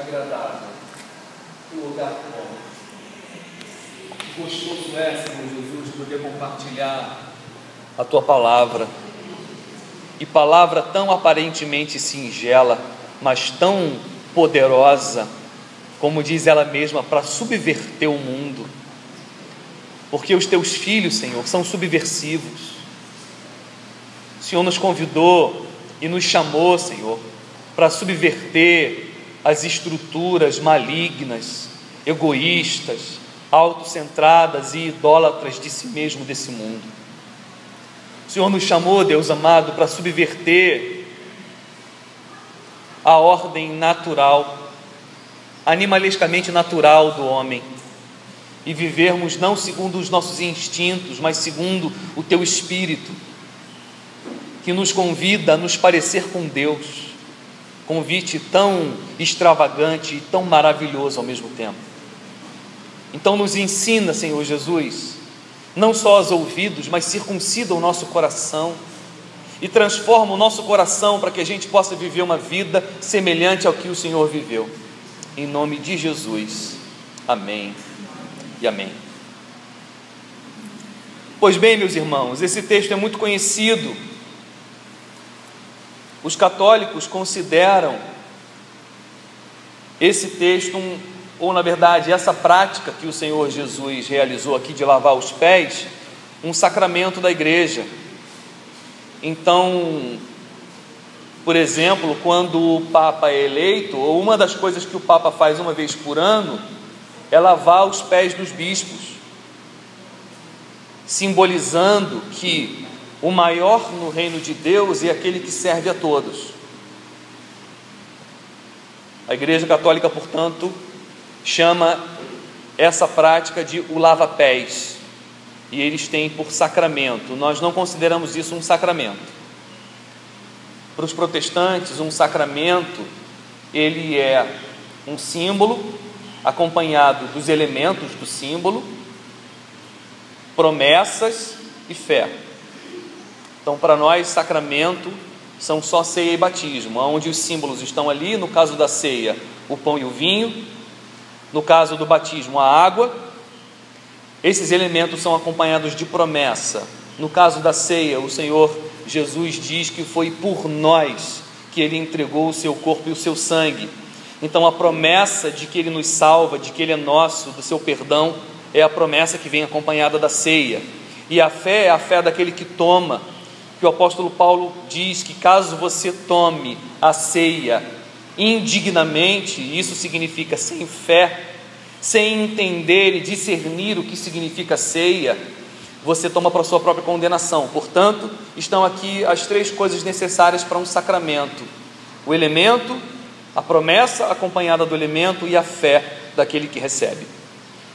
agradável, que lugar bom. Que gostoso é, Senhor Jesus, poder compartilhar a Tua palavra, e palavra tão aparentemente singela, mas tão poderosa, como diz ela mesma, para subverter o mundo, porque os Teus filhos, Senhor, são subversivos. O Senhor nos convidou e nos chamou, Senhor, para subverter as estruturas malignas, egoístas, autocentradas e idólatras de si mesmo desse mundo. O Senhor nos chamou, Deus amado, para subverter a ordem natural, animalescamente natural do homem, e vivermos não segundo os nossos instintos, mas segundo o Teu Espírito, que nos convida a nos parecer com Deus, convite tão extravagante e tão maravilhoso ao mesmo tempo. Então nos ensina, Senhor Jesus, não só aos ouvidos, mas circuncida o nosso coração e transforma o nosso coração para que a gente possa viver uma vida semelhante ao que o Senhor viveu. Em nome de Jesus, amém e amém. Pois bem, meus irmãos, esse texto é muito conhecido. Os católicos consideram esse texto, ou na verdade essa prática que o Senhor Jesus realizou aqui de lavar os pés, um sacramento da igreja. Então, por exemplo, quando o Papa é eleito, ou uma das coisas que o Papa faz uma vez por ano, é lavar os pés dos bispos, simbolizando que o maior no reino de Deus é aquele que serve a todos. A Igreja Católica, portanto, chama essa prática de o lava-pés, e eles têm por sacramento. Nós não consideramos isso um sacramento. Para os protestantes, um sacramento, ele é um símbolo acompanhado dos elementos do símbolo, promessas e fé. Então, para nós, sacramento são só ceia e batismo, onde os símbolos estão ali. No caso da ceia, o pão e o vinho. No caso do batismo, a água. Esses elementos são acompanhados de promessa. No caso da ceia, o Senhor Jesus diz que foi por nós que Ele entregou o seu corpo e o seu sangue. Então, a promessa de que Ele nos salva, de que Ele é nosso, do seu perdão, é a promessa que vem acompanhada da ceia. E a fé é a fé daquele que toma, que o apóstolo Paulo diz que caso você tome a ceia indignamente, isso significa sem fé, sem entender e discernir o que significa ceia, você toma para a sua própria condenação. Portanto, estão aqui as três coisas necessárias para um sacramento: o elemento, a promessa acompanhada do elemento e a fé daquele que recebe.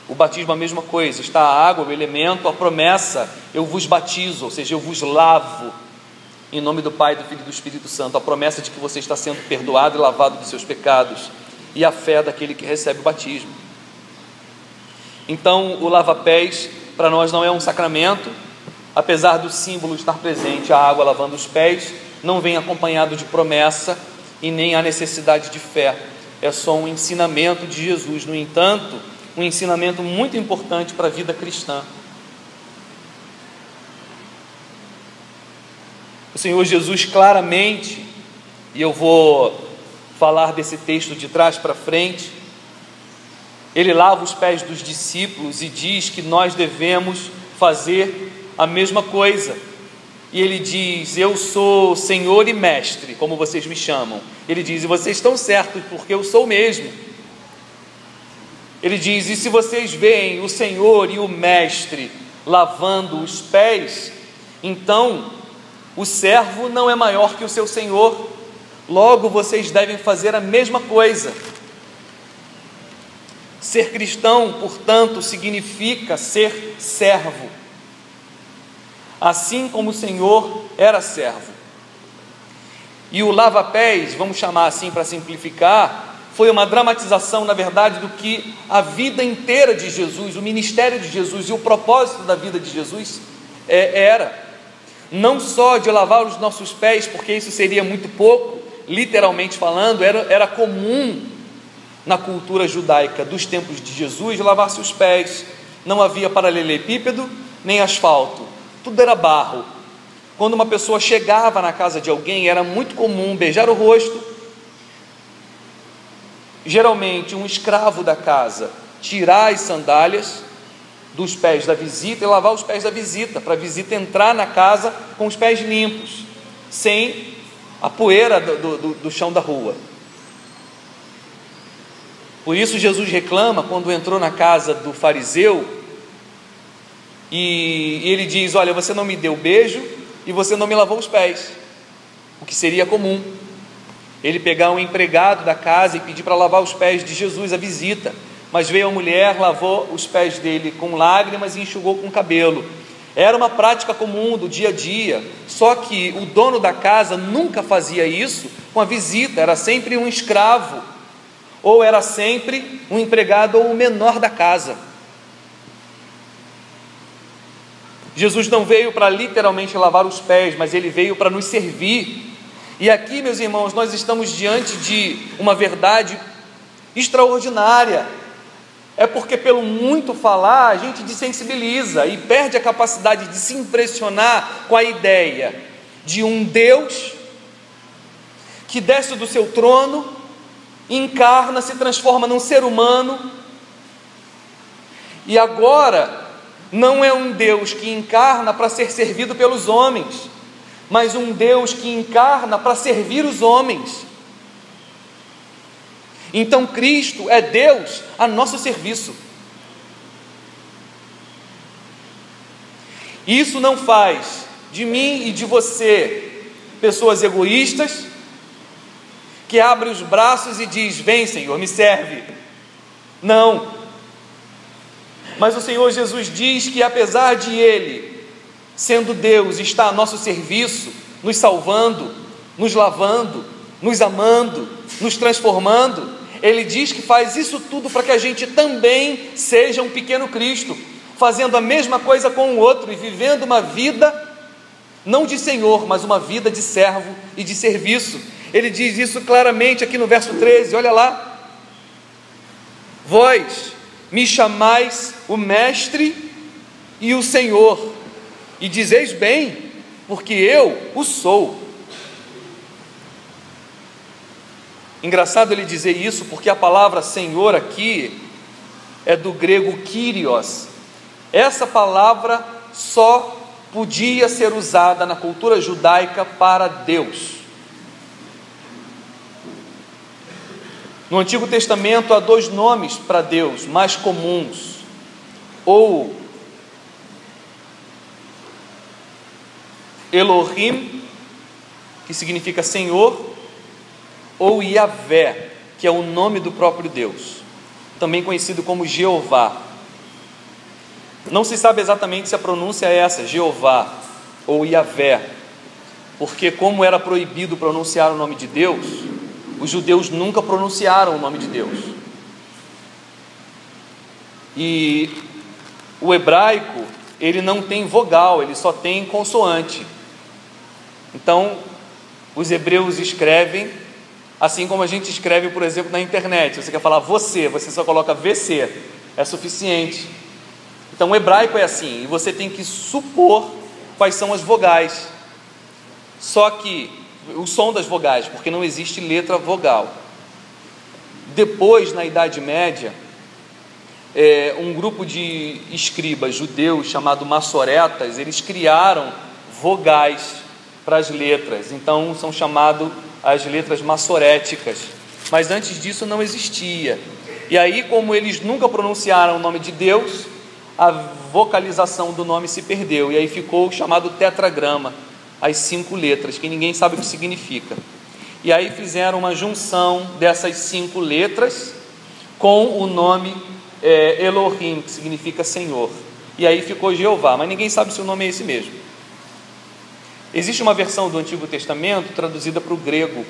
O batismo é a mesma coisa, está a água, o elemento, a promessa, eu vos batizo, ou seja, eu vos lavo, em nome do Pai, do Filho e do Espírito Santo, a promessa de que você está sendo perdoado e lavado dos seus pecados, e a fé daquele que recebe o batismo. Então, o lava-pés, para nós não é um sacramento, apesar do símbolo estar presente, a água lavando os pés, não vem acompanhado de promessa e nem a necessidade de fé, é só um ensinamento de Jesus. No entanto, um ensinamento muito importante para a vida cristã. O Senhor Jesus claramente, e eu vou falar desse texto de trás para frente, Ele lava os pés dos discípulos e diz que nós devemos fazer a mesma coisa. E Ele diz: eu sou Senhor e Mestre, como vocês me chamam. Ele diz: e vocês estão certos, porque eu sou mesmo. Ele diz: e se vocês veem o Senhor e o Mestre lavando os pés, então o servo não é maior que o seu Senhor, logo vocês devem fazer a mesma coisa. Ser cristão, portanto, significa ser servo, assim como o Senhor era servo. E o lava-pés, vamos chamar assim para simplificar, foi uma dramatização, na verdade, do que a vida inteira de Jesus, o ministério de Jesus e o propósito da vida de Jesus era. Não só de lavar os nossos pés, porque isso seria muito pouco, literalmente falando, era comum na cultura judaica dos tempos de Jesus, lavar-se os pés. Não havia paralelepípedo nem asfalto, tudo era barro. Quando uma pessoa chegava na casa de alguém, era muito comum beijar o rosto. Geralmente um escravo da casa tirar as sandálias dos pés da visita e lavar os pés da visita, para a visita entrar na casa com os pés limpos, sem a poeira do chão da rua. Por isso Jesus reclama quando entrou na casa do fariseu e ele diz: olha, você não me deu beijo e você não me lavou os pés, o que seria comum. Ele pegar um empregado da casa e pedir para lavar os pés de Jesus à visita, mas veio a mulher, lavou os pés dele com lágrimas e enxugou com o cabelo. Era uma prática comum do dia a dia, só que o dono da casa nunca fazia isso com a visita, era sempre um escravo, ou era sempre um empregado ou o menor da casa. Jesus não veio para literalmente lavar os pés, mas ele veio para nos servir. E aqui, meus irmãos, nós estamos diante de uma verdade extraordinária. É porque pelo muito falar a gente desensibiliza e perde a capacidade de se impressionar com a ideia de um Deus que desce do seu trono, encarna, se transforma num ser humano, e agora não é um Deus que encarna para ser servido pelos homens, mas um Deus que encarna para servir os homens. Então Cristo é Deus a nosso serviço. Isso não faz de mim e de você pessoas egoístas, que abrem os braços e diz: vem Senhor, me serve. Não. Mas o Senhor Jesus diz que apesar de Ele, sendo Deus, estar a nosso serviço, nos salvando, nos lavando, nos amando, nos transformando, Ele diz que faz isso tudo para que a gente também seja um pequeno Cristo, fazendo a mesma coisa com o outro e vivendo uma vida, não de Senhor, mas uma vida de servo e de serviço. Ele diz isso claramente aqui no verso 13, olha lá: vós me chamais o Mestre e o Senhor, e dizeis bem, porque eu o sou. Engraçado ele dizer isso, porque a palavra Senhor aqui é do grego Kyrios. Essa palavra só podia ser usada na cultura judaica para Deus. No Antigo Testamento há dois nomes para Deus mais comuns: ou Elohim, que significa Senhor, ou Yahvé, que é o nome do próprio Deus, também conhecido como Jeová. Não se sabe exatamente se a pronúncia é essa, Jeová ou Yahvé, porque como era proibido pronunciar o nome de Deus, os judeus nunca pronunciaram o nome de Deus. E o hebraico, ele não tem vogal, ele só tem consoante. Então, os hebreus escrevem assim como a gente escreve, por exemplo, na internet. Você quer falar você só coloca VC, é suficiente. Então o hebraico é assim, e você tem que supor quais são as vogais. Só que o som das vogais, porque não existe letra vogal. Depois, na Idade Média, um grupo de escribas judeus chamado massoretas, eles criaram vogais para as letras, então são chamadas as letras massoréticas, mas antes disso não existia. E aí, como eles nunca pronunciaram o nome de Deus, a vocalização do nome se perdeu, e aí ficou chamado tetragrama, as 5 letras, que ninguém sabe o que significa. E aí fizeram uma junção dessas 5 letras com o nome Elohim, que significa Senhor, e aí ficou Jeová, mas ninguém sabe se o nome é esse mesmo. Existe uma versão do Antigo Testamento traduzida para o grego.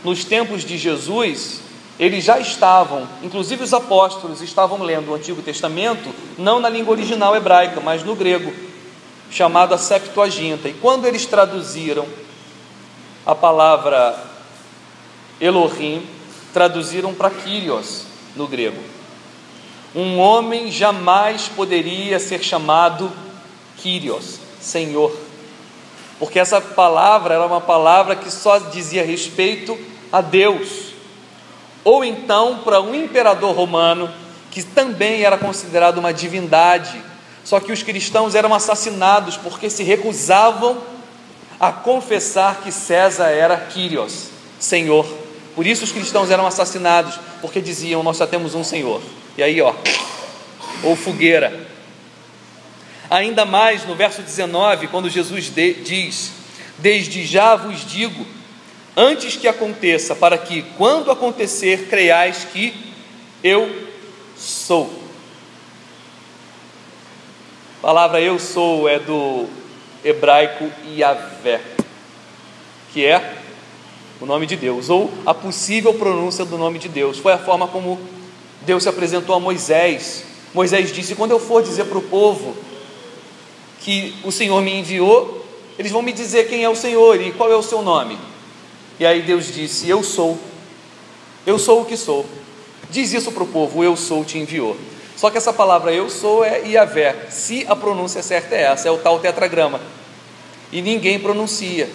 Nos tempos de Jesus, eles já estavam, inclusive os apóstolos estavam lendo o Antigo Testamento, não na língua original hebraica, mas no grego, chamado a Septuaginta. E quando eles traduziram a palavra Elohim, traduziram para Kyrios no grego. Um homem jamais poderia ser chamado Kyrios, Senhor, porque essa palavra era uma palavra que só dizia respeito a Deus, ou então para um imperador romano, que também era considerado uma divindade. Só que os cristãos eram assassinados porque se recusavam a confessar que César era Kyrios, Senhor. Por isso os cristãos eram assassinados, porque diziam: nós só temos um Senhor. E aí, ou fogueira. Ainda mais no verso 19, quando Jesus diz: desde já vos digo, antes que aconteça, para que, quando acontecer, creiais que eu sou. A palavra eu sou é do hebraico Yavé, que é o nome de Deus, ou a possível pronúncia do nome de Deus. Foi a forma como Deus se apresentou a Moisés. Moisés disse: quando eu for dizer para o povo que o Senhor me enviou, eles vão me dizer quem é o Senhor e qual é o seu nome. E aí Deus disse: eu sou o que sou. Diz isso para o povo: eu sou te enviou. Só que essa palavra eu sou é Yavé, se a pronúncia certa é essa, é o tal tetragrama, e ninguém pronuncia,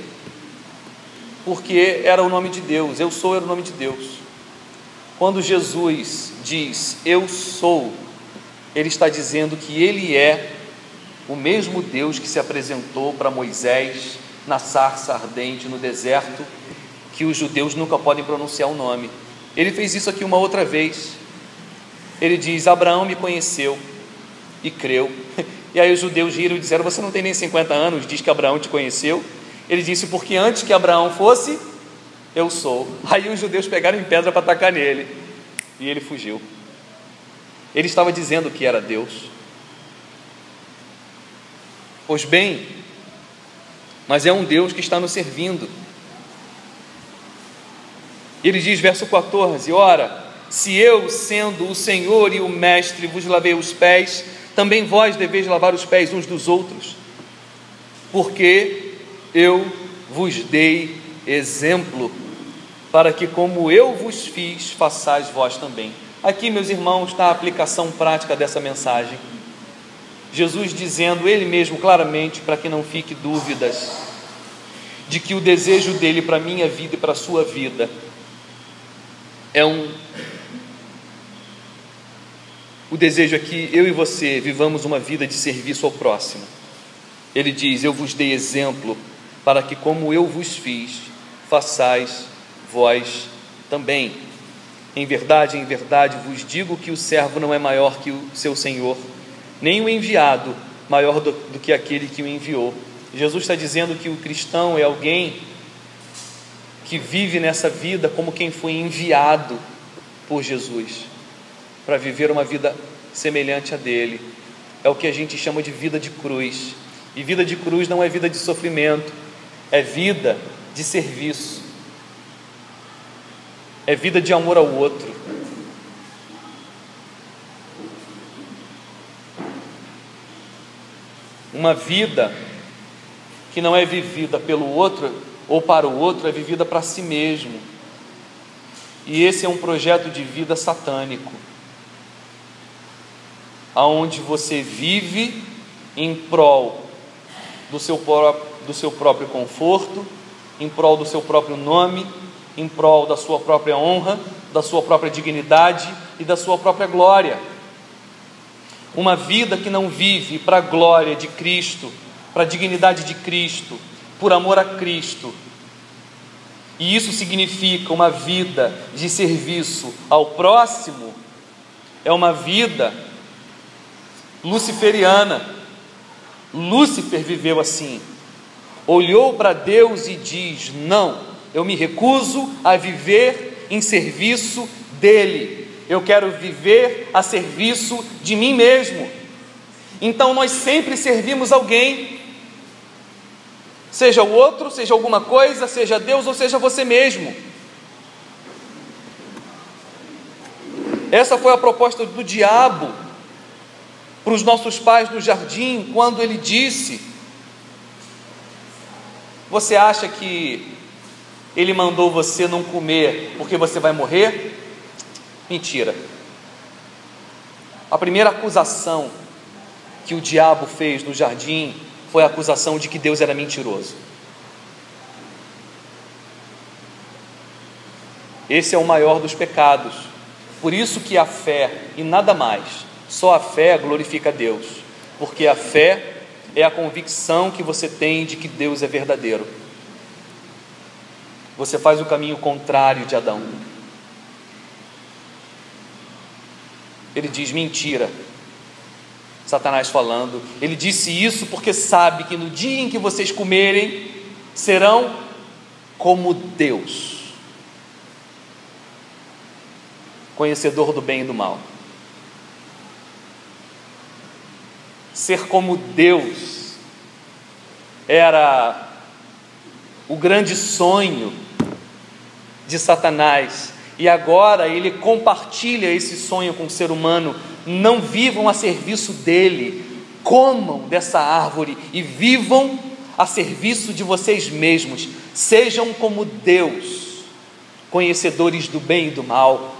porque era o nome de Deus. Eu sou era o nome de Deus. Quando Jesus diz eu sou, ele está dizendo que ele é o mesmo Deus que se apresentou para Moisés na sarça ardente no deserto, que os judeus nunca podem pronunciar o nome. Ele fez isso aqui uma outra vez. Ele diz: Abraão me conheceu e creu. E aí os judeus riram e disseram: você não tem nem 50 anos, diz que Abraão te conheceu. Ele disse: porque antes que Abraão fosse, eu sou. Aí os judeus pegaram em pedra para atacar nele, e ele fugiu. Ele estava dizendo que era Deus. Pois bem, mas é um Deus que está nos servindo. Ele diz, verso 14: ora, se eu, sendo o Senhor e o Mestre, vos lavei os pés, também vós deveis lavar os pés uns dos outros, porque eu vos dei exemplo, para que como eu vos fiz, façais vós também. Aqui, meus irmãos, está a aplicação prática dessa mensagem. Jesus dizendo, ele mesmo claramente, para que não fique dúvidas, de que o desejo dele para a minha vida e para a sua vida o desejo é que eu e você vivamos uma vida de serviço ao próximo. Ele diz, eu vos dei exemplo, para que como eu vos fiz, façais vós também. Em verdade vos digo que o servo não é maior que o seu senhor, nem o enviado maior do que aquele que o enviou. Jesus está dizendo que o cristão é alguém que vive nessa vida como quem foi enviado por Jesus, para viver uma vida semelhante a dele. É o que a gente chama de vida de cruz. E vida de cruz não é vida de sofrimento, é vida de serviço, é vida de amor ao outro. Uma vida que não é vivida pelo outro ou para o outro, é vivida para si mesmo. E esse é um projeto de vida satânico, aonde você vive em prol do seu próprio conforto, em prol do seu próprio nome, em prol da sua própria honra, da sua própria dignidade e da sua própria glória. Uma vida que não vive para a glória de Cristo, para a dignidade de Cristo, por amor a Cristo. E isso significa uma vida de serviço ao próximo, é uma vida luciferiana. Lúcifer viveu assim, olhou para Deus e diz, não, eu me recuso a viver em serviço dele, eu quero viver a serviço de mim mesmo. Então nós sempre servimos alguém, seja o outro, seja alguma coisa, seja Deus ou seja você mesmo. Essa foi a proposta do diabo para os nossos pais no jardim, quando ele disse, você acha que Ele mandou você não comer porque você vai morrer? Mentira. A primeira acusação que o diabo fez no jardim foi a acusação de que Deus era mentiroso. Esse é o maior dos pecados. Por isso que a fé e nada mais, só a fé glorifica a Deus, porque a fé é a convicção que você tem de que Deus é verdadeiro. Você faz o caminho contrário de Adão. Ele diz mentira. Satanás falando, ele disse isso porque sabe que no dia em que vocês comerem, serão como Deus, conhecedor do bem e do mal. Ser como Deus era o grande sonho de Satanás, e agora ele compartilha esse sonho com o ser humano. Não vivam a serviço dele, comam dessa árvore e vivam a serviço de vocês mesmos. Sejam como Deus, conhecedores do bem e do mal.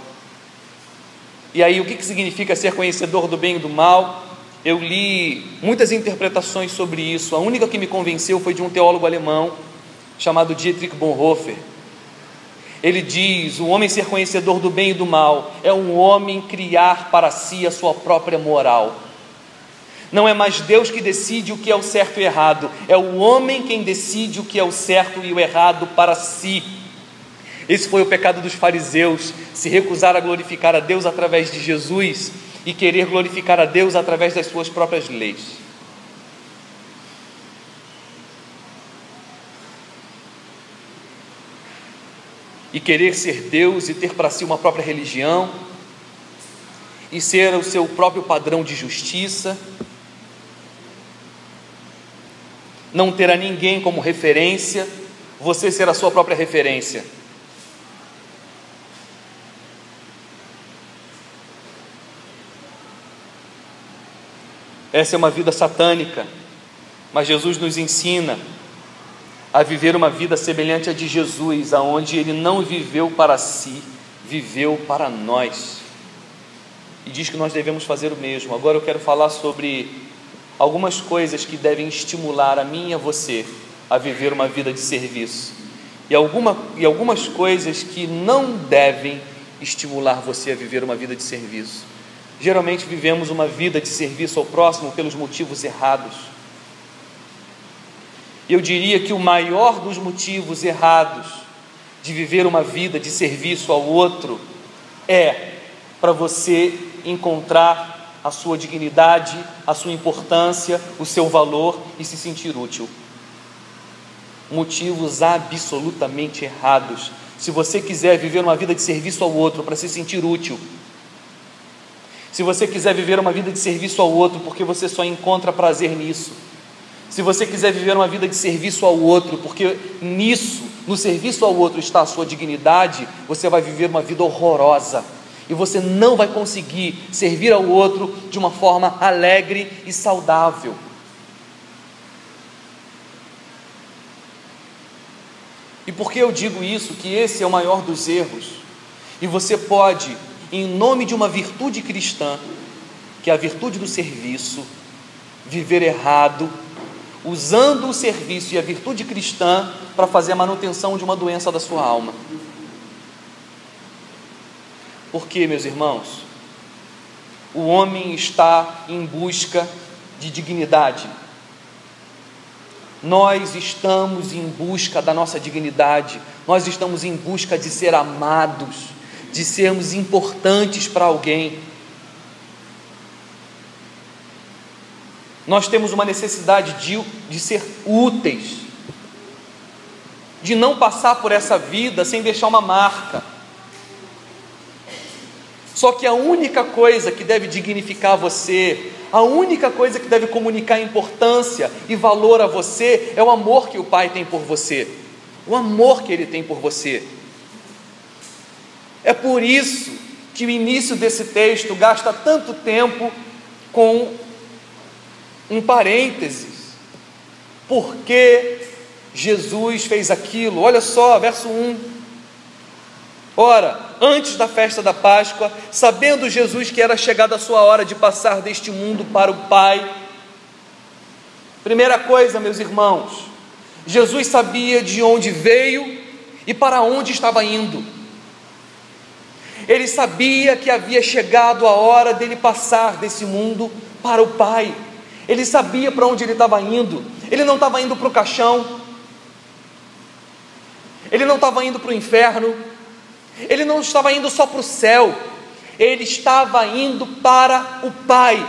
E aí, o que significa ser conhecedor do bem e do mal? Eu li muitas interpretações sobre isso. A única que me convenceu foi de um teólogo alemão chamado Dietrich Bonhoeffer. Ele diz: o homem ser conhecedor do bem e do mal é um homem criar para si a sua própria moral. Não é mais Deus que decide o que é o certo e o errado, é o homem quem decide o que é o certo e o errado para si. Esse foi o pecado dos fariseus, se recusar a glorificar a Deus através de Jesus e querer glorificar a Deus através das suas próprias leis. E querer ser Deus e ter para si uma própria religião, e ser o seu próprio padrão de justiça, não ter a ninguém como referência, você ser a sua própria referência. Essa é uma vida satânica, mas Jesus nos ensina a viver uma vida semelhante à de Jesus, aonde ele não viveu para si, viveu para nós, e diz que nós devemos fazer o mesmo. Agora eu quero falar sobre algumas coisas que devem estimular a mim e a você a viver uma vida de serviço, e algumas coisas que não devem estimular você a viver uma vida de serviço. Geralmente vivemos uma vida de serviço ao próximo pelos motivos errados. Eu diria que o maior dos motivos errados de viver uma vida de serviço ao outro é para você encontrar a sua dignidade, a sua importância, o seu valor e se sentir útil. Motivos absolutamente errados. Se você quiser viver uma vida de serviço ao outro para se sentir útil, se você quiser viver uma vida de serviço ao outro porque você só encontra prazer nisso, se você quiser viver uma vida de serviço ao outro porque nisso, no serviço ao outro, está a sua dignidade, você vai viver uma vida horrorosa, e você não vai conseguir servir ao outro de uma forma alegre e saudável. E por que eu digo isso? Que esse é o maior dos erros, e você pode, em nome de uma virtude cristã, que é a virtude do serviço, viver errado, usando o serviço e a virtude cristã para fazer a manutenção de uma doença da sua alma. Por quê, meus irmãos? O homem está em busca de dignidade. Nós estamos em busca da nossa dignidade, nós estamos em busca de ser amados, de sermos importantes para alguém. Nós temos uma necessidade de ser úteis, de não passar por essa vida sem deixar uma marca. Só que a única coisa que deve dignificar você, a única coisa que deve comunicar importância e valor a você, é o amor que o Pai tem por você, o amor que Ele tem por você. É por isso que o início desse texto gasta tanto tempo com um parênteses, porque Jesus fez aquilo. Olha só, verso 1. Ora, antes da festa da Páscoa, sabendo Jesus que era chegada a sua hora de passar deste mundo para o Pai. Primeira coisa, meus irmãos, Jesus sabia de onde veio e para onde estava indo. Ele sabia que havia chegado a hora dele passar desse mundo para o Pai. Ele sabia para onde ele estava indo. Ele não estava indo para o caixão. Ele não estava indo para o inferno. Ele não estava indo só para o céu. Ele estava indo para o Pai.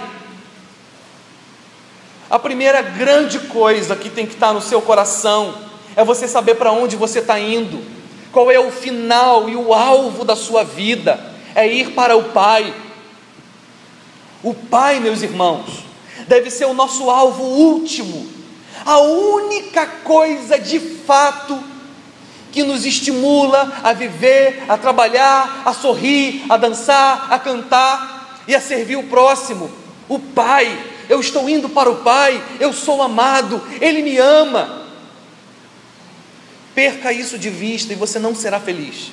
A primeira grande coisa que tem que estar no seu coração é você saber para onde você está indo. Qual é o final e o alvo da sua vida? É ir para o Pai. O Pai, meus irmãos, deve ser o nosso alvo último. A única coisa de fato que nos estimula a viver, a trabalhar, a sorrir, a dançar, a cantar e a servir o próximo. O Pai. Eu estou indo para o Pai. Eu sou amado. Ele me ama. Perca isso de vista e você não será feliz.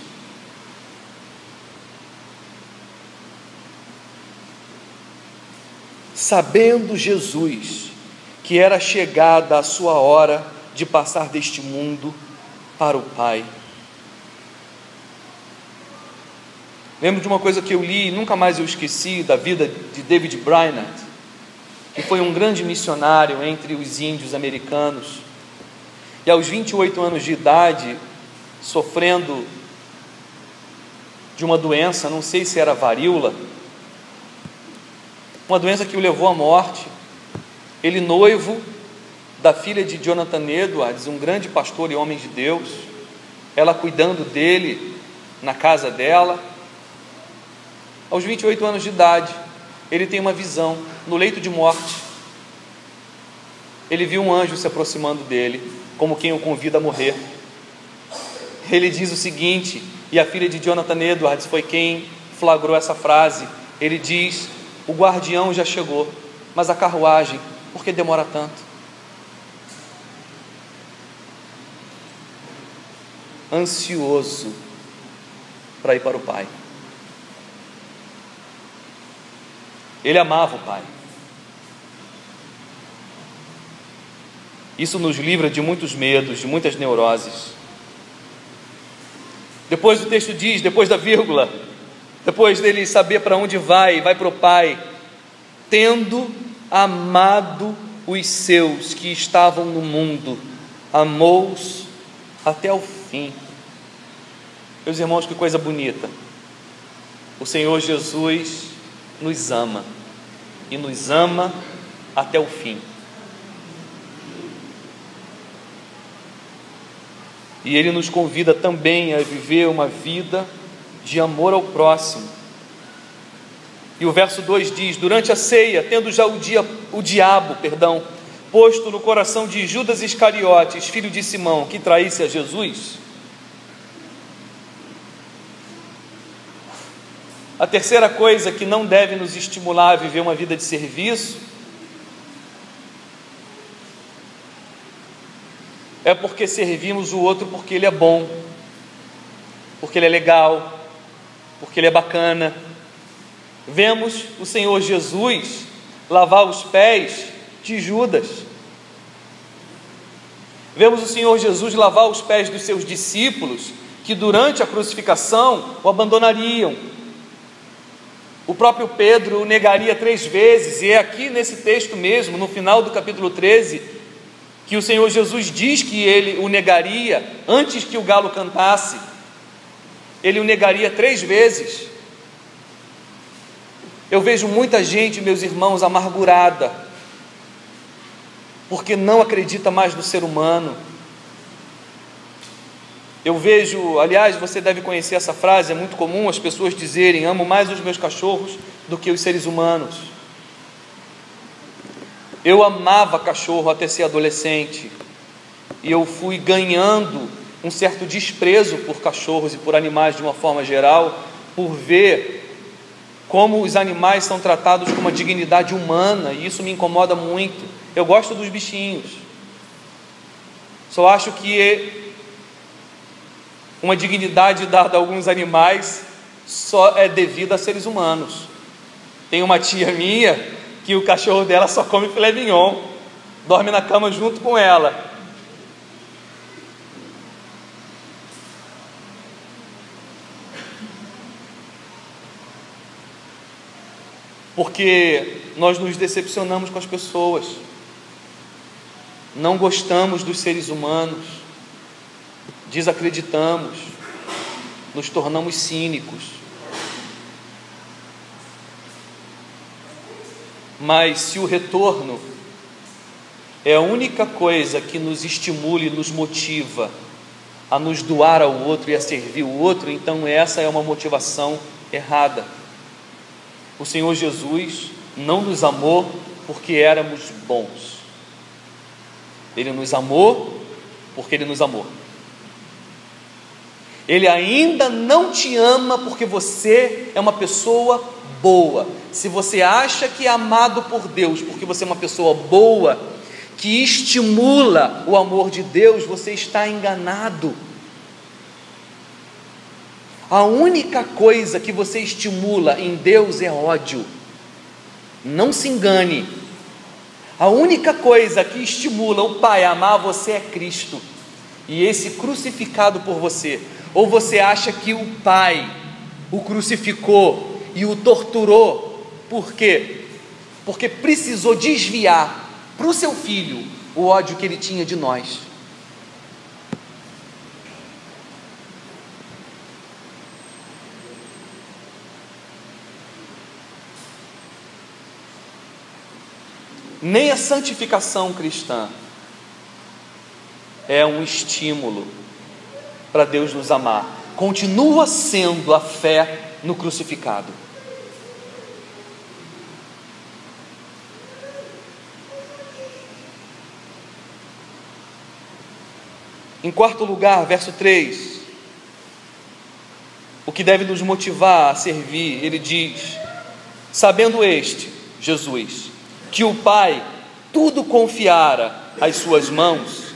Sabendo Jesus que era chegada a sua hora de passar deste mundo para o Pai. Lembro de uma coisa que eu li e nunca mais eu esqueci, da vida de David Brainerd, que foi um grande missionário entre os índios americanos. E aos 28 anos de idade, sofrendo de uma doença, não sei se era varíola, uma doença que o levou à morte. Ele, noivo da filha de Jonathan Edwards, um grande pastor e homem de Deus, ela cuidando dele na casa dela. Aos 28 anos de idade, ele tem uma visão no leito de morte. Ele viu um anjo se aproximando dele, como quem o convida a morrer. Ele diz o seguinte, e a filha de Jonathan Edwards foi quem flagrou essa frase. Ele diz: o guardião já chegou, mas a carruagem, por que demora tanto? Ansioso para ir para o Pai. Ele amava o Pai. Isso nos livra de muitos medos, de muitas neuroses. Depois o texto diz, depois da vírgula, depois dele saber para onde vai para o Pai, tendo amado os seus que estavam no mundo, amou-os até o fim. Meus irmãos, que coisa bonita. O Senhor Jesus nos ama, e nos ama até o fim. E Ele nos convida também a viver uma vida de amor ao próximo. E o verso 2 diz: durante a ceia, tendo já o diabo, posto no coração de Judas Iscariotes, filho de Simão, que traísse a Jesus. A terceira coisa que não deve nos estimular a viver uma vida de serviço é porque servimos o outro porque ele é bom, porque ele é legal, porque ele é bacana. Vemos o Senhor Jesus lavar os pés de Judas. Vemos o Senhor Jesus lavar os pés dos seus discípulos, que durante a crucificação o abandonariam. O próprio Pedro o negaria 3 vezes, e é aqui nesse texto mesmo, no final do capítulo 13, que o Senhor Jesus diz que ele o negaria antes que o galo cantasse. Ele o negaria 3 vezes. Eu vejo muita gente, meus irmãos, amargurada, porque não acredita mais no ser humano. Eu vejo, aliás, você deve conhecer essa frase, é muito comum as pessoas dizerem: amo mais os meus cachorros do que os seres humanos. Eu amava cachorro até ser adolescente, e eu fui ganhando um certo desprezo por cachorros e por animais de uma forma geral, por ver como os animais são tratados com uma dignidade humana, e isso me incomoda muito. Eu gosto dos bichinhos, Só acho que uma dignidade dada a alguns animais só é devida a seres humanos. Tem uma tia minha que o cachorro dela só come filé mignon, dorme na cama junto com ela. Porque nós nos decepcionamos com as pessoas, não gostamos dos seres humanos, desacreditamos, nos tornamos cínicos. Mas se o retorno é a única coisa que nos estimula e nos motiva a nos doar ao outro e a servir o outro, então essa é uma motivação errada. O Senhor Jesus não nos amou porque éramos bons. Ele nos amou porque Ele nos amou. Ele ainda não te ama porque você é uma pessoa boa. Se você acha que é amado por Deus porque você é uma pessoa boa, que estimula o amor de Deus, você está enganado. A única coisa que você estimula em Deus é ódio. Não se engane. A única coisa que estimula o Pai a amar você é Cristo, e esse crucificado por você. Ou você acha que o Pai o crucificou e o torturou? Por quê? Porque precisou desviar para o seu filho o ódio que ele tinha de nós. Nem a santificação cristã é um estímulo para Deus nos amar. Continua sendo a fé no crucificado. Em quarto lugar, verso 3, o que deve nos motivar a servir, ele diz: sabendo este, Jesus, que o Pai tudo confiara às suas mãos,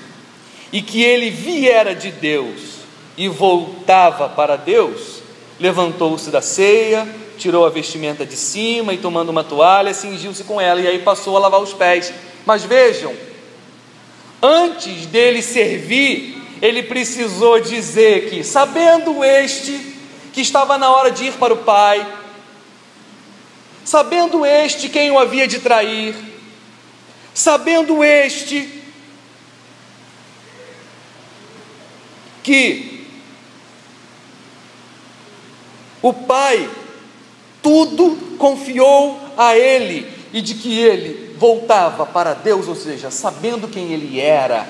e que ele viera de Deus e voltava para Deus, levantou-se da ceia, tirou a vestimenta de cima e, tomando uma toalha, cingiu-se com ela, e aí passou a lavar os pés. Mas vejam, antes dele servir, ele precisou dizer que, sabendo este que estava na hora de ir para o Pai, sabendo este quem o havia de trair, sabendo este que o Pai tudo confiou a ele, e de que ele voltava para Deus, ou seja, sabendo quem ele era,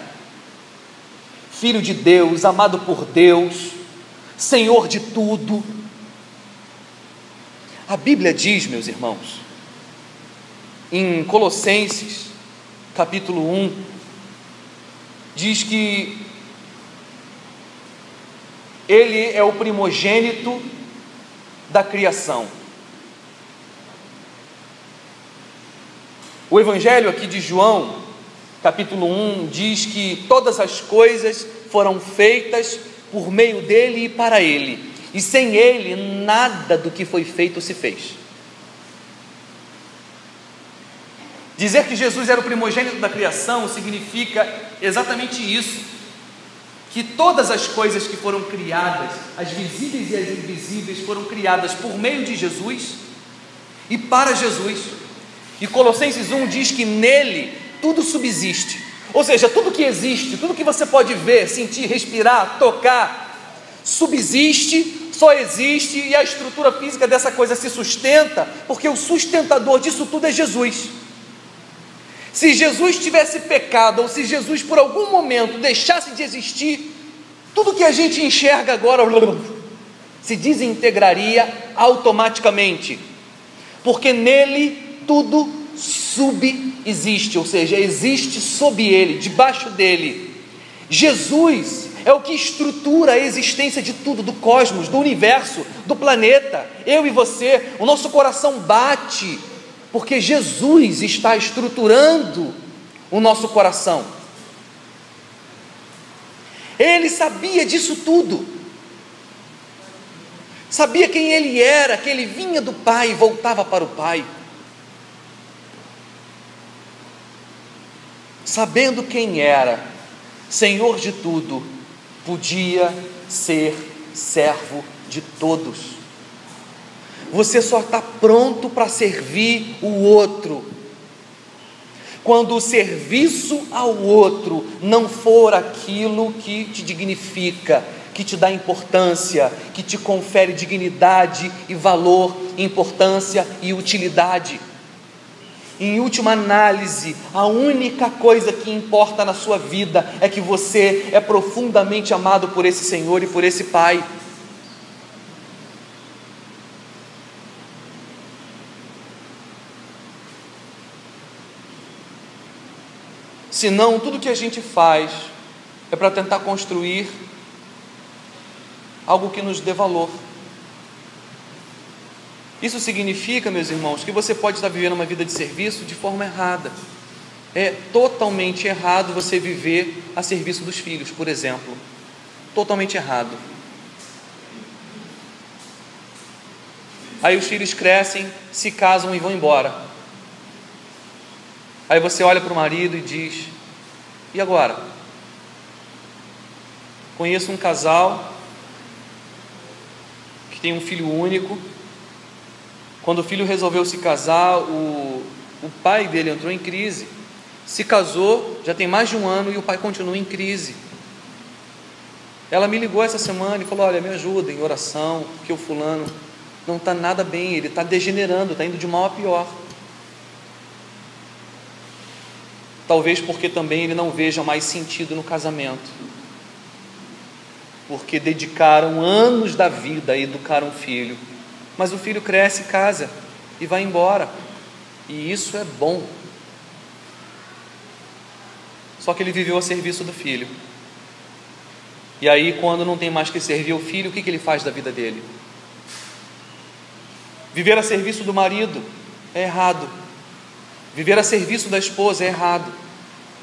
Filho de Deus, amado por Deus, Senhor de tudo. A Bíblia diz, meus irmãos, em Colossenses, capítulo 1, diz que Ele é o primogênito da criação. O Evangelho aqui de João, capítulo 1, diz que todas as coisas foram feitas por meio dele e para ele, e sem ele nada do que foi feito se fez. Dizer que Jesus era o primogênito da criação significa exatamente isso, que todas as coisas que foram criadas, as visíveis e as invisíveis, foram criadas por meio de Jesus e para Jesus. E Colossenses 1 diz que nele tudo subsiste, ou seja, tudo que existe, tudo que você pode ver, sentir, respirar, tocar, subsiste, só existe, e a estrutura física dessa coisa se sustenta, porque o sustentador disso tudo é Jesus. Se Jesus tivesse pecado, ou se Jesus por algum momento deixasse de existir, tudo que a gente enxerga agora se desintegraria automaticamente, porque nele tudo subexiste, ou seja, existe sob ele, debaixo dele. Jesus é o que estrutura a existência de tudo, do cosmos, do universo, do planeta. Eu e você, o nosso coração bate porque Jesus está estruturando o nosso coração. Ele sabia disso tudo. Sabia quem ele era, que ele vinha do Pai e voltava para o Pai. Sabendo quem era, Senhor de tudo, podia ser servo de todos. Você só está pronto para servir o outro quando o serviço ao outro não for aquilo que te dignifica, que te dá importância, que te confere dignidade e valor, importância e utilidade. Em última análise, a única coisa que importa na sua vida é que você é profundamente amado por esse Senhor e por esse Pai. Senão, tudo que a gente faz é para tentar construir algo que nos dê valor. Isso significa, meus irmãos, que você pode estar vivendo uma vida de serviço de forma errada. É totalmente errado você viver a serviço dos filhos, por exemplo. Totalmente errado. Aí os filhos crescem, se casam e vão embora. Aí você olha para o marido e diz: e agora? Conheço um casal que tem um filho único. Quando o filho resolveu se casar, o pai dele entrou em crise. Se casou, já tem mais de um ano e o pai continua em crise. Ela me ligou essa semana e falou: olha, me ajuda em oração, porque o fulano não está nada bem, ele está degenerando, está indo de mal a pior. Talvez porque também ele não veja mais sentido no casamento, porque dedicaram anos da vida a educar um filho, mas o filho cresce, casa e vai embora, e isso é bom. Só que ele viveu a serviço do filho, e aí quando não tem mais que servir o filho, o que ele faz da vida dele? Viver a serviço do marido é errado. Viver a serviço da esposa é errado.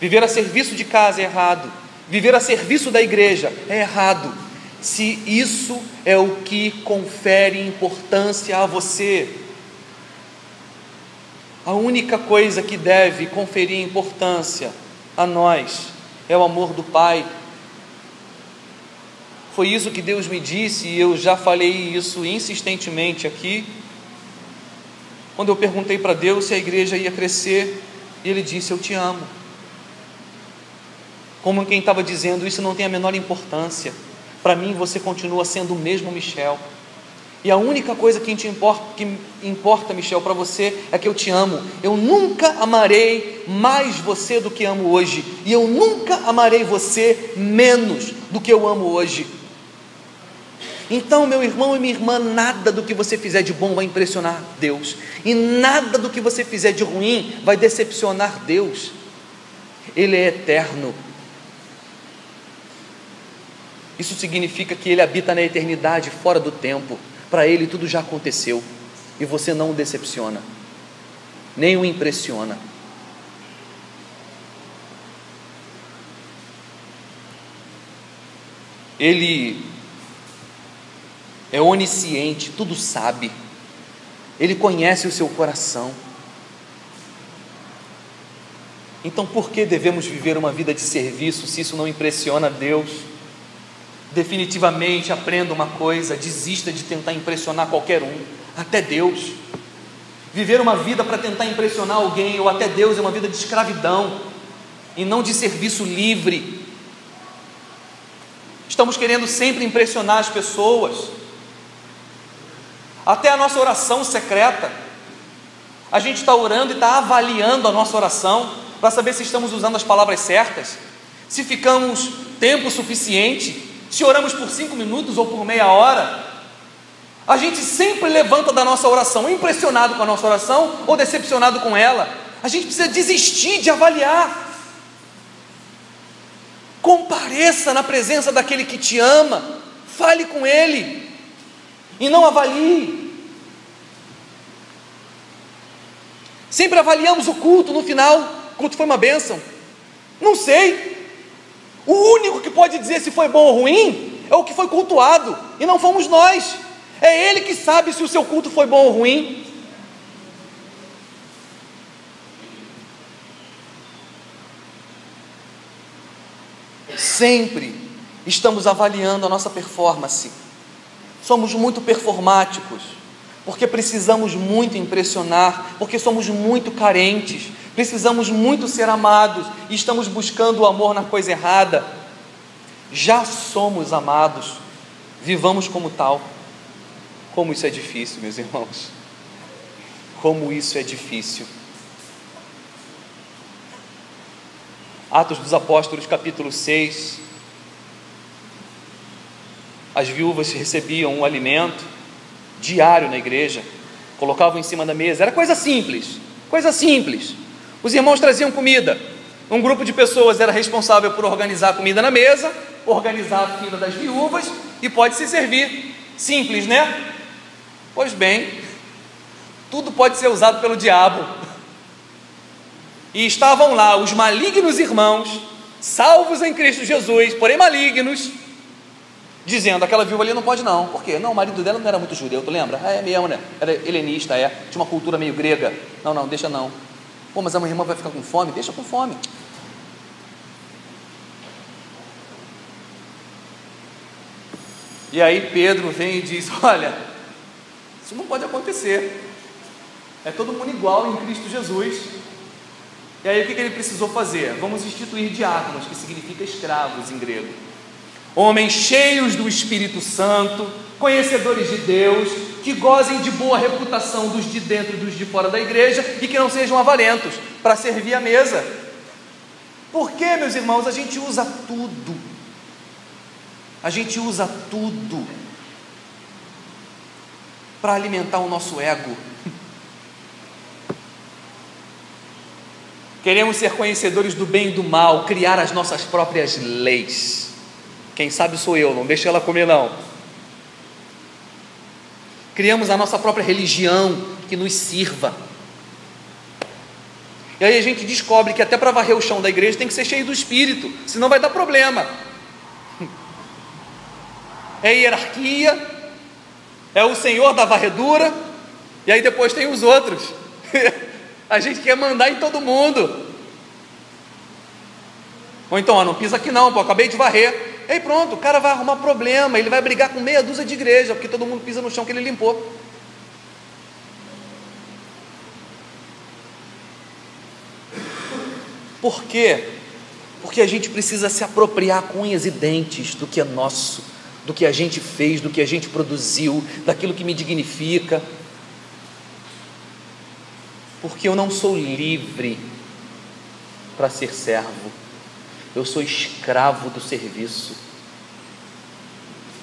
Viver a serviço de casa é errado. Viver a serviço da igreja é errado. Se isso é o que confere importância a você, a única coisa que deve conferir importância a nós é o amor do Pai. Foi isso que Deus me disse, e eu já falei isso insistentemente aqui, quando eu perguntei para Deus se a igreja ia crescer, e Ele disse: eu te amo. Como quem estava dizendo: isso não tem a menor importância, para mim você continua sendo o mesmo Michel, e a única coisa que importa, Michel, para você é que eu te amo. Eu nunca amarei mais você do que amo hoje, e eu nunca amarei você menos do que eu amo hoje. Então, meu irmão e minha irmã, nada do que você fizer de bom vai impressionar Deus, e nada do que você fizer de ruim vai decepcionar Deus. Ele é eterno. Isso significa que Ele habita na eternidade, fora do tempo. Para Ele tudo já aconteceu, e você não o decepciona, nem o impressiona. Ele é onisciente, tudo sabe. Ele conhece o seu coração. Então por que devemos viver uma vida de serviço se isso não impressiona Deus? Definitivamente aprenda uma coisa: desista de tentar impressionar qualquer um, até Deus. Viver uma vida para tentar impressionar alguém ou até Deus é uma vida de escravidão e não de serviço livre. Estamos querendo sempre impressionar as pessoas. Até a nossa oração secreta, a gente está orando e está avaliando a nossa oração para saber se estamos usando as palavras certas, se ficamos tempo suficiente, se oramos por 5 minutos ou por meia hora. A gente sempre levanta da nossa oração impressionado com a nossa oração ou decepcionado com ela. A gente precisa desistir de avaliar. Compareça na presença daquele que te ama, fale com Ele e não avalie. Sempre avaliamos o culto no final. O culto foi uma bênção? Não sei. O único que pode dizer se foi bom ou ruim é o que foi cultuado, e não fomos nós. É Ele que sabe se o seu culto foi bom ou ruim. Sempre estamos avaliando a nossa performance. Somos muito performáticos, porque precisamos muito impressionar, porque somos muito carentes, precisamos muito ser amados e estamos buscando o amor na coisa errada. Já somos amados, vivamos como tal. Como isso é difícil, meus irmãos. Como isso é difícil. Atos dos Apóstolos, capítulo 6. As viúvas recebiam um alimento diário na igreja, colocavam em cima da mesa. Era coisa simples, coisa simples. Os irmãos traziam comida. Um grupo de pessoas era responsável por organizar a comida na mesa, organizar a fila das viúvas e pode se servir. Simples, né? Pois bem, tudo pode ser usado pelo diabo. E estavam lá os malignos irmãos, salvos em Cristo Jesus, porém malignos, dizendo: aquela viúva ali não pode não. Por quê? Não, o marido dela não era muito judeu, tu lembra? É mesmo, né? Era helenista, tinha uma cultura meio grega. Não, deixa não. Pô, mas a minha irmã vai ficar com fome? Deixa com fome. E aí Pedro vem e diz: olha, isso não pode acontecer. É todo mundo igual em Cristo Jesus. E aí o que ele precisou fazer? Vamos instituir diáconos, que significa escravos em grego. Homens cheios do Espírito Santo, conhecedores de Deus, que gozem de boa reputação dos de dentro e dos de fora da igreja e que não sejam avarentos para servir a mesa. Porque, meus irmãos, a gente usa tudo. A gente usa tudo para alimentar o nosso ego. Queremos ser conhecedores do bem e do mal, criar as nossas próprias leis. Quem sabe sou eu, não deixa ela comer não. Criamos a nossa própria religião que nos sirva. E aí a gente descobre que até para varrer o chão da igreja tem que ser cheio do Espírito, senão vai dar problema. É hierarquia, é o Senhor da varredura, e aí depois tem os outros. A gente quer mandar em todo mundo. Ou então, não pisa aqui não, acabei de varrer. E aí pronto, o cara vai arrumar problema, ele vai brigar com meia dúzia de igreja, porque todo mundo pisa no chão que ele limpou. Por quê? Porque a gente precisa se apropriar com unhas e dentes do que é nosso, do que a gente fez, do que a gente produziu, daquilo que me dignifica. Porque eu não sou livre para ser servo, eu sou escravo do serviço.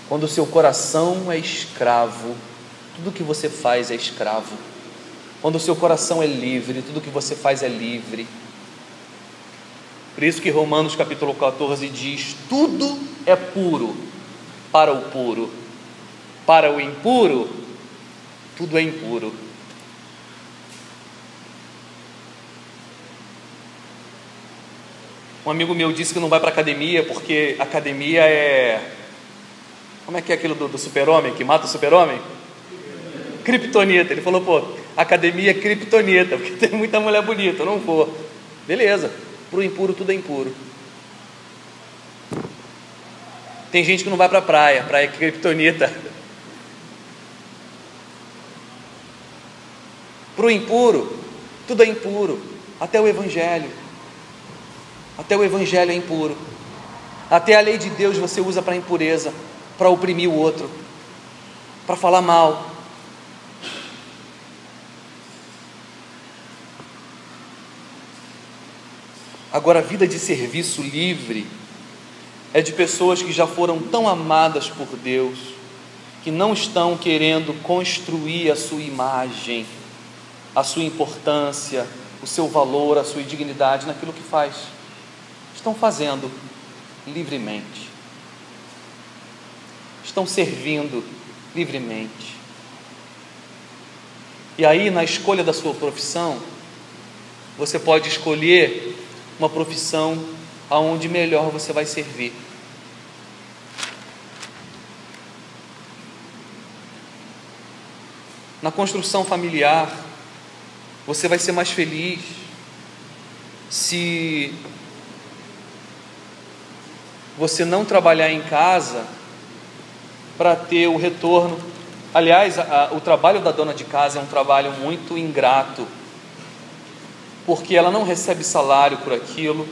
Quando o seu coração é escravo, tudo que você faz é escravo. Quando o seu coração é livre, tudo que você faz é livre. Por isso que Romanos capítulo 14 diz: tudo é puro para o puro, para o impuro, tudo é impuro. Um amigo meu disse que não vai para academia porque academia é... Como é que é aquilo do super-homem, que mata o super-homem? Criptonita. Ele falou: pô, academia é criptonita, porque tem muita mulher bonita, eu não vou. Beleza, para o impuro tudo é impuro. Tem gente que não vai para a praia é criptonita. Para o impuro, tudo é impuro, até o Evangelho. Até o Evangelho é impuro. Até a lei de Deus você usa para impureza, para oprimir o outro, para falar mal. Agora, a vida de serviço livre é de pessoas que já foram tão amadas por Deus, que não estão querendo construir a sua imagem, a sua importância, o seu valor, a sua dignidade naquilo que faz. Estão fazendo livremente, estão servindo livremente. E aí, na escolha da sua profissão, você pode escolher uma profissão aonde melhor você vai servir. Na construção familiar, você vai ser mais feliz se você não trabalhar em casa para ter o retorno. Aliás, o trabalho da dona de casa é um trabalho muito ingrato, porque ela não recebe salário por aquilo,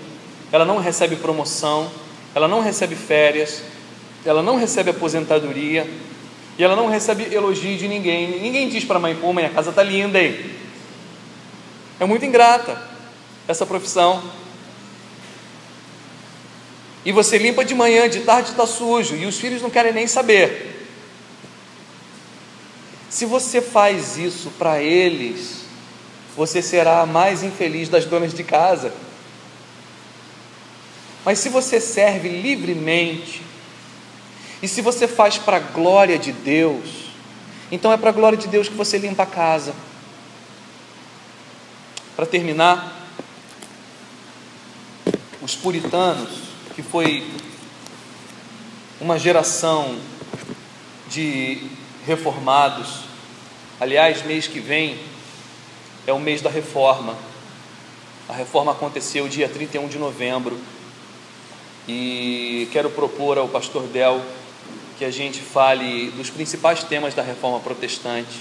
ela não recebe promoção, ela não recebe férias, ela não recebe aposentadoria, e ela não recebe elogio de ninguém. Ninguém diz para a mãe: pô, mãe, a casa está linda, hein? É muito ingrata essa profissão. E você limpa de manhã, de tarde está sujo, e os filhos não querem nem saber. Se você faz isso para eles, você será a mais infeliz das donas de casa. Mas se você serve livremente, e se você faz para a glória de Deus, então é para a glória de Deus que você limpa a casa. Para terminar, os puritanos, que foi uma geração de reformados. Aliás, mês que vem é o mês da reforma. A reforma aconteceu dia 31 de novembro. E quero propor ao pastor Del que a gente fale dos principais temas da reforma protestante,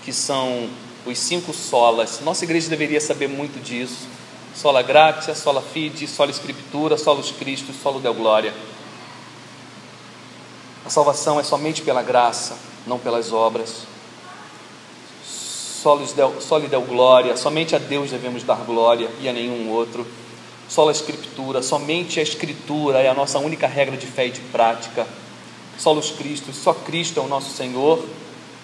que são os 5 solas. Nossa igreja deveria saber muito disso: sola gratia, sola fide, sola scriptura, solus Christus, solo Deo gloria. A salvação é somente pela graça, não pelas obras. Soli Deo gloria, somente a Deus devemos dar glória e a nenhum outro. Sola Escritura, somente a Escritura é a nossa única regra de fé e de prática. Solus Christus, só Cristo é o nosso Senhor,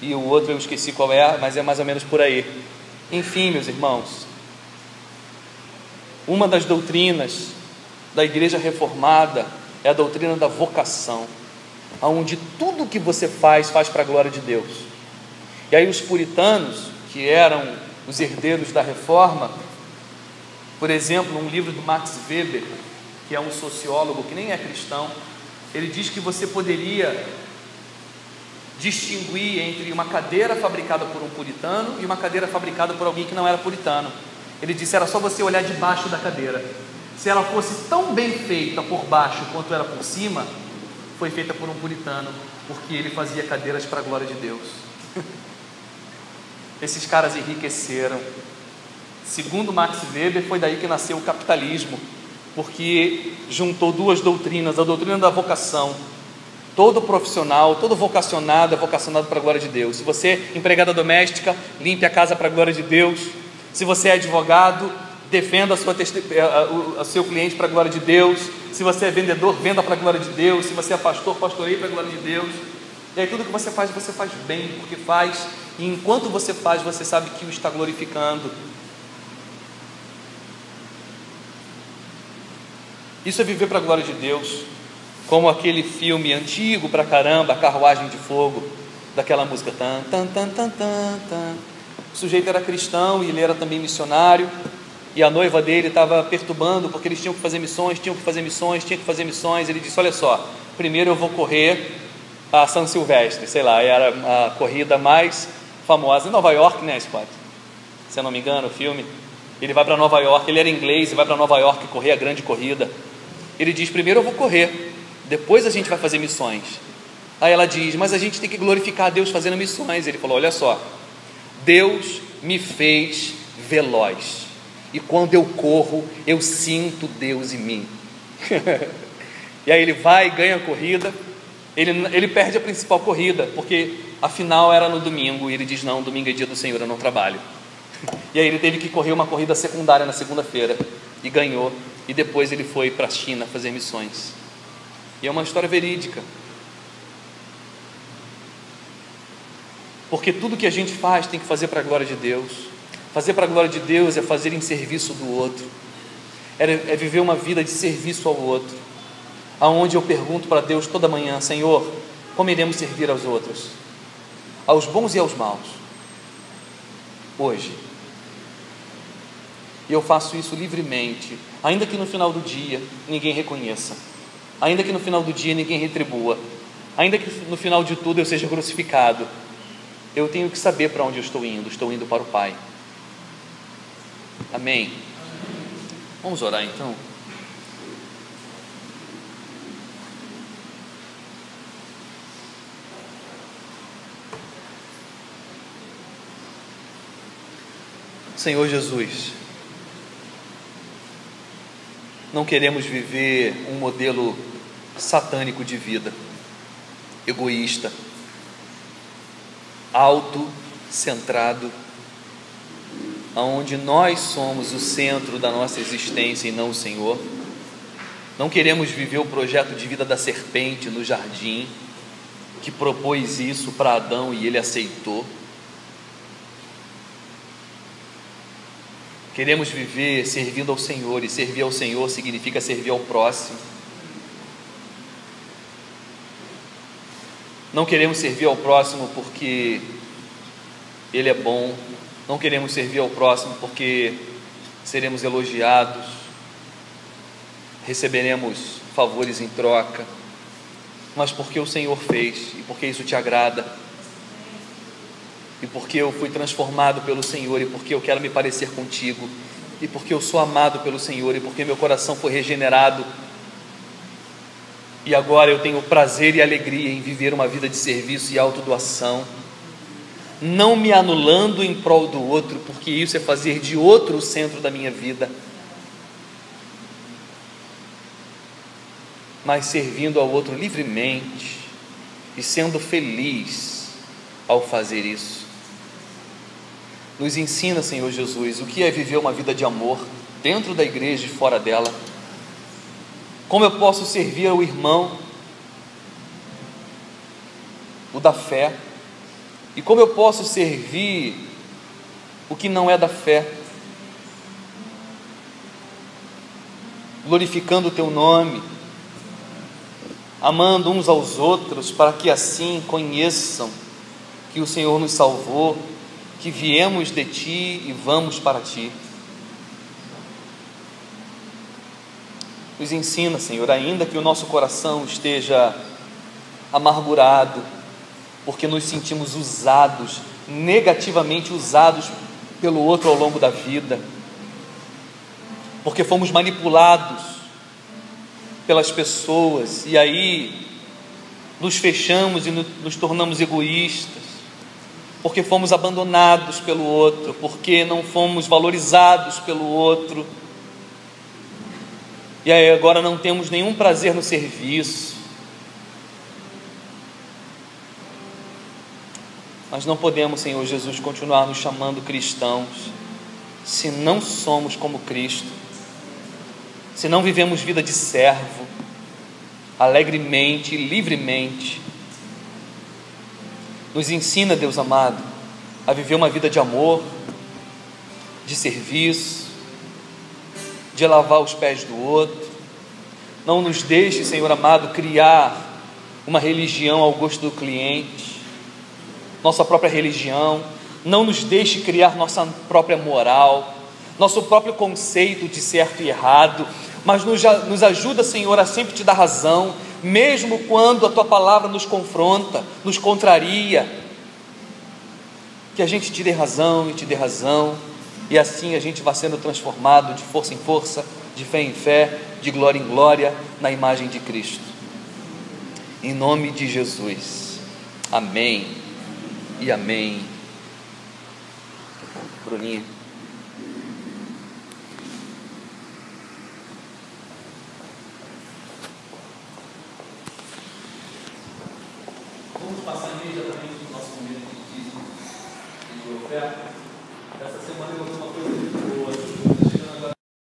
e o outro eu esqueci qual é, mas é mais ou menos por aí. Enfim, meus irmãos, uma das doutrinas da igreja reformada é a doutrina da vocação, onde tudo que você faz para a glória de Deus. E aí os puritanos, que eram os herdeiros da reforma, por exemplo, um livro do Max Weber, que é um sociólogo que nem é cristão, ele diz que você poderia distinguir entre uma cadeira fabricada por um puritano e uma cadeira fabricada por alguém que não era puritano. Ele disse: era só você olhar debaixo da cadeira. Se ela fosse tão bem feita por baixo quanto era por cima, foi feita por um puritano, porque ele fazia cadeiras para a glória de Deus. Esses caras enriqueceram. Segundo Max Weber, foi daí que nasceu o capitalismo, porque juntou 2 doutrinas: a doutrina da vocação. Todo profissional, todo vocacionado é vocacionado para a glória de Deus. Se você é empregada doméstica, limpe a casa para a glória de Deus. Se você é advogado, defenda o seu cliente para a glória de Deus. Se você é vendedor, venda para a glória de Deus. Se você é pastor, pastoreie para a glória de Deus. E aí tudo que você faz bem, porque faz, e enquanto você faz, você sabe que o está glorificando. Isso é viver para a glória de Deus, como aquele filme antigo pra caramba, A Carruagem de Fogo, daquela música tan, tan, tan, tan, tan, tan. O sujeito era cristão e ele era também missionário, e a noiva dele estava perturbando, porque eles tinham que fazer missões. Ele disse: olha só, primeiro eu vou correr a São Silvestre, sei lá, era a corrida mais famosa em Nova York, né, Scott? Se eu não me engano, o filme. Ele vai para Nova York, ele era inglês e vai para Nova York correr a grande corrida. Ele diz: primeiro eu vou correr, depois a gente vai fazer missões. Aí ela diz: mas a gente tem que glorificar a Deus fazendo missões. Ele falou: olha só, Deus me fez veloz, e quando eu corro, eu sinto Deus em mim. E aí ele vai, ganha a corrida. Ele perde a principal corrida, porque a final era no domingo, e ele diz: não, domingo é dia do Senhor, eu não trabalho. E aí ele teve que correr uma corrida secundária na segunda-feira, e ganhou, e depois ele foi para a China fazer missões. E é uma história verídica, porque tudo que a gente faz tem que fazer para a glória de Deus. Fazer para a glória de Deus é fazer em serviço do outro, é viver uma vida de serviço ao outro, aonde eu pergunto para Deus toda manhã: Senhor, como iremos servir aos outros, aos bons e aos maus, hoje? E eu faço isso livremente, ainda que no final do dia ninguém reconheça, ainda que no final do dia ninguém retribua, ainda que no final de tudo eu seja crucificado. Eu tenho que saber para onde eu estou indo para o Pai. Amém? Vamos orar então? Senhor Jesus, não queremos viver um modelo satânico de vida, egoísta, autocentrado, onde nós somos o centro da nossa existência e não o Senhor. Não queremos viver o projeto de vida da serpente no jardim, que propôs isso para Adão e ele aceitou. Queremos viver servindo ao Senhor, e servir ao Senhor significa servir ao próximo. Não queremos servir ao próximo porque ele é bom, não queremos servir ao próximo porque seremos elogiados, receberemos favores em troca, mas porque o Senhor fez, e porque isso te agrada, e porque eu fui transformado pelo Senhor, e porque eu quero me parecer contigo, e porque eu sou amado pelo Senhor, e porque meu coração foi regenerado, e agora eu tenho prazer e alegria em viver uma vida de serviço e autodoação, não me anulando em prol do outro, porque isso é fazer de outro o centro da minha vida, mas servindo ao outro livremente e sendo feliz ao fazer isso. Nos ensina, Senhor Jesus, o que é viver uma vida de amor dentro da igreja e fora dela. Como eu posso servir ao irmão, o da fé, e como eu posso servir o que não é da fé, glorificando o teu nome, amando uns aos outros, para que assim conheçam que o Senhor nos salvou, que viemos de ti e vamos para ti. Nos ensina, Senhor, ainda que o nosso coração esteja amargurado, porque nos sentimos usados, negativamente usados pelo outro ao longo da vida, porque fomos manipulados pelas pessoas, e aí nos fechamos e nos tornamos egoístas, porque fomos abandonados pelo outro, porque não fomos valorizados pelo outro, e aí agora não temos nenhum prazer no serviço. Mas não podemos, Senhor Jesus, continuar nos chamando cristãos se não somos como Cristo, se não vivemos vida de servo, alegremente e livremente. Nos ensina, Deus amado, a viver uma vida de amor, de serviço, de lavar os pés do outro. Não nos deixe, Senhor amado, criar uma religião ao gosto do cliente, nossa própria religião. Não nos deixe criar nossa própria moral, nosso próprio conceito de certo e errado, mas nos ajuda, Senhor, a sempre te dar razão, mesmo quando a tua palavra nos confronta, nos contraria, que a gente te dê razão e te dê razão, e assim a gente vai sendo transformado de força em força, de fé em fé, de glória em glória, na imagem de Cristo. Em nome de Jesus, amém e amém. Bruninho. Vamos passar imediatamente no nosso momento de dízimo e de oferta.